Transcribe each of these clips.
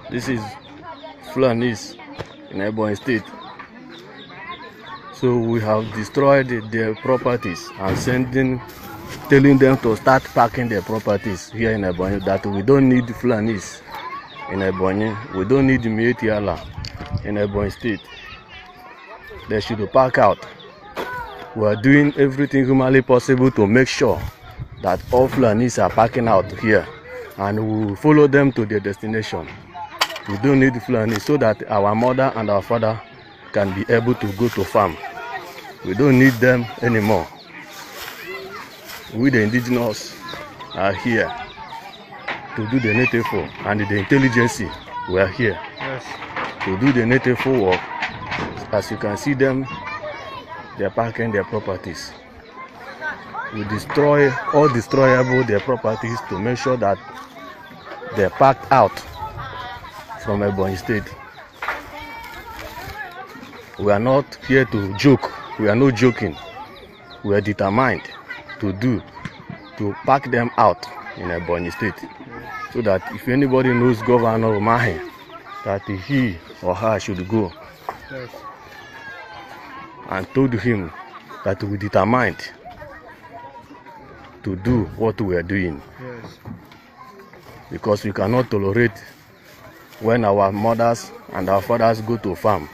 This is Fulanis in Ebonyi State. So we have destroyed their properties and telling them to start packing their properties here in Ebonyi, that we don't need Fulanis in Ebonyi, we don't need Mietiala in Ebonyi State. They should pack out. We are doing everything humanly possible to make sure that all Fulanis are packing out here, and we will follow them to their destination. We don't need Fulanis so that our mother and our father can be able to go to farm. We don't need them anymore. We the indigenous are here to do the native and the intelligence. We are here to do the native work. As you can see them, they are packing their properties. We destroy all destroyable their properties to make sure that they are packed out from Ebonyi State. We are not here to joke. We are not joking. We are determined to pack them out in Ebonyi State, so that if anybody knows Governor Mahe, that he or her should go and told him that we are determined to do what we are doing. Because we cannot tolerate when our mothers and our fathers go to farm,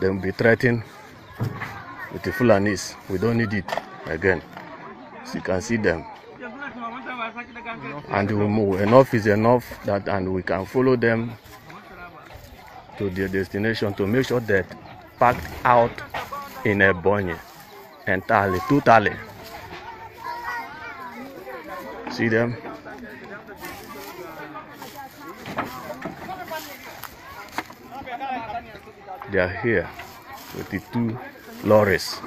they will be threatened with the Fulanis. We don't need it again. So you can see them. And we move. Enough is enough, and we can follow them to their destination to make sure that packed out in Ebonyi entirely, totally. See them? They are here with the 2 lorries.